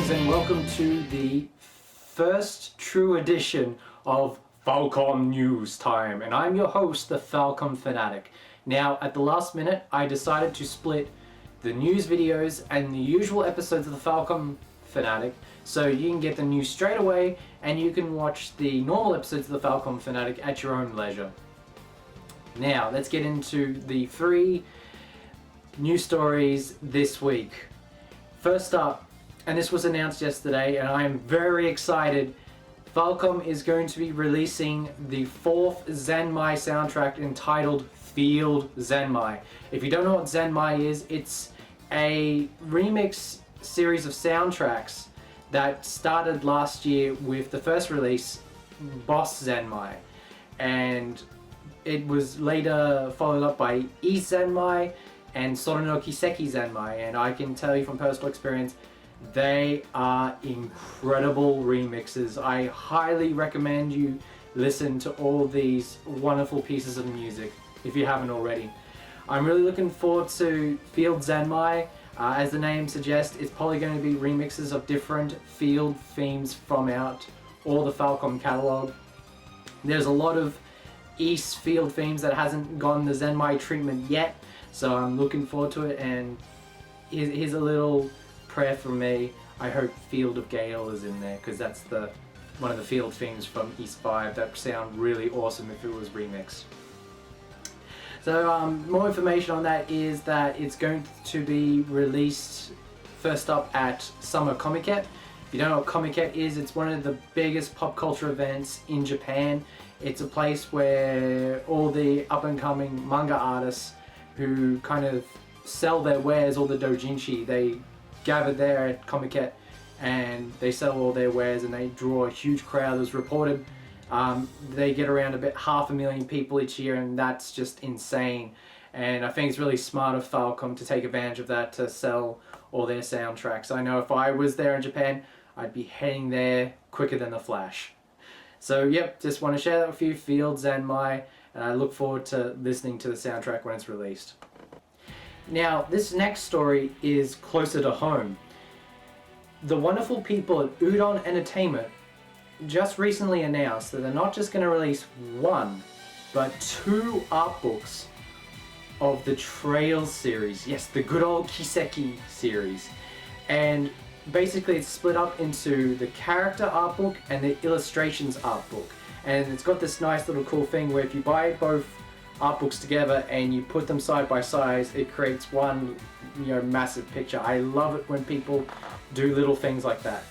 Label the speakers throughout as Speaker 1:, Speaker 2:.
Speaker 1: Greetings and welcome to the first true edition of FALCOM News Time, and I'm your host, the FALCOM Fanatic. Now, at the last minute, I decided to split the news videos and the usual episodes of the FALCOM Fanatic, so you can get the news straight away and you can watch the normal episodes of the FALCOM Fanatic at your own leisure. Now, let's get into the 3 news stories this week. First up, and this was announced yesterday and I am very excited, FALCOM is going to be releasing the 4th Zenmai soundtrack entitled Field Zenmai. If you don't know what Zenmai is, it's a remix series of soundtracks that started last year with the first release, Boss Zenmai, and it was later followed up by East Zenmai and Soro Kiseki Zenmai, and I can tell you from personal experience, they are incredible remixes. I highly recommend you listen to all these wonderful pieces of music if you haven't already. I'm really looking forward to Field Zenmai. As the name suggests, it's probably going to be remixes of different field themes from all the FALCOM catalog. There's a lot of East field themes that hasn't gotten the Zenmai treatment yet, so I'm looking forward to it, and here's a little prayer from me. I hope Field of Gale is in there, because that's one of the field themes from East 5 that sound really awesome if it was remixed. So more information on that is that it's going to be released first up at Summer Comiket. If you don't know what Comiket is, it's one of the biggest pop culture events in Japan. It's a place where all the up-and-coming manga artists who kind of sell their wares, all the doujinshi, they gather there at Comiket and they sell all their wares and they draw a huge crowd. As reported, they get around about 500,000 people each year, and that's just insane. And I think it's really smart of FALCOM to take advantage of that to sell all their soundtracks. I know if I was there in Japan, I'd be heading there quicker than the Flash. So yep, just want to share that with you, Field Zenmai, and I look forward to listening to the soundtrack when it's released. Now, this next story is closer to home. The wonderful people at Udon Entertainment just recently announced that they're not just going to release 1, but 2 art books of the Trails series. Yes, the good old Kiseki series. And basically it's split up into the character art book and the illustrations art book. And it's got this nice little cool thing where if you buy both art books together and you put them side by side, it creates one, massive picture. I love it when people do little things like that.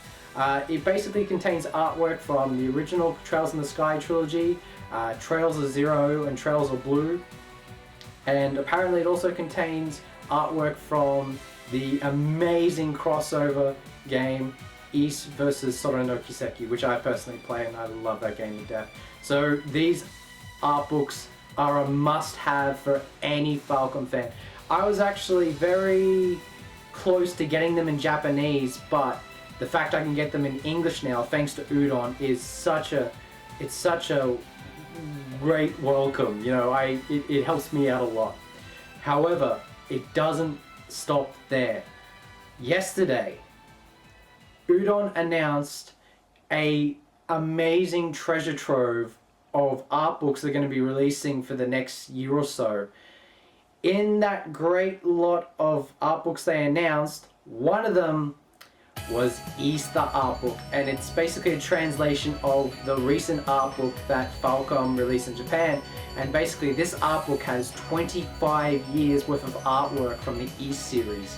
Speaker 1: It basically contains artwork from the original Trails in the Sky trilogy, Trails of Zero and Trails of Blue, and apparently it also contains artwork from the amazing crossover game East vs. Soro Kiseki, which I personally play and I love that game to death. So these art books are a must-have for any FALCOM fan. I was actually very close to getting them in Japanese, but the fact I can get them in English now, thanks to Udon, is such a great welcome. It helps me out a lot. However, it doesn't stop there. Yesterday, Udon announced a amazing treasure trove of art books they're going to be releasing for the next year or so. In that great lot of art books they announced, one of them was East the art book, and it's basically a translation of the recent art book that FALCOM released in Japan. And basically this art book has 25 years worth of artwork from the East series.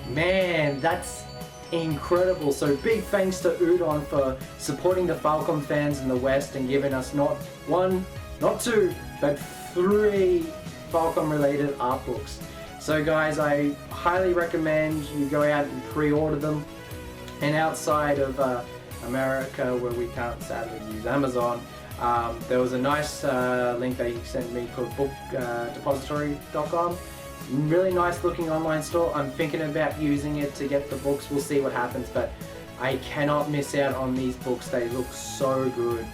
Speaker 1: Man, that's incredible. So big thanks to Udon for supporting the FALCOM fans in the West and giving us not 1, not 2, but 3 FALCOM related art books. So guys, I highly recommend you go out and pre-order them. And outside of America, where we can't sadly use Amazon, there was a nice link they sent me called bookdepository.com. Really nice looking online store. I'm thinking about using it to get the books. We'll see what happens, but I cannot miss out on these books. They look so good.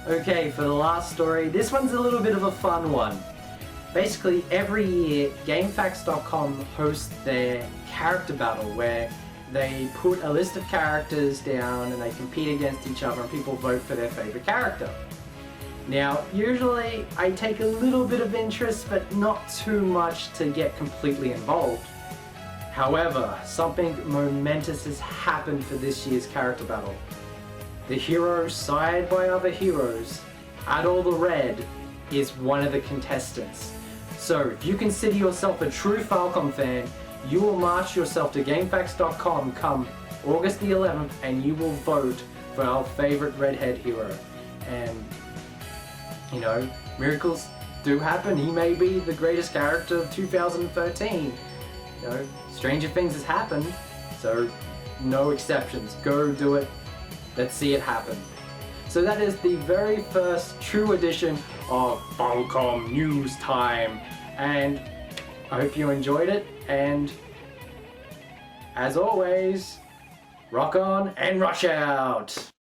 Speaker 1: Okay, for the last story, this one's a little bit of a fun one. Basically, every year, GameFAQs.com hosts their character battle where they put a list of characters down and they compete against each other and people vote for their favorite character. Now, usually I take a little bit of interest, but not too much to get completely involved. However, something momentous has happened for this year's character battle. The hero side by other heroes, Adol the Red, is one of the contestants. So, if you consider yourself a true FALCOM fan, you will march yourself to GameFAQs.com come August the 11th and you will vote for our favorite redhead hero. And, you know, miracles do happen. He may be the greatest character of 2013. You know, stranger things has happened, so no exceptions. Go do it. Let's see it happen. So that is the very first true edition of FALCOM News Time. And I hope you enjoyed it, and as always, rock on and rush out!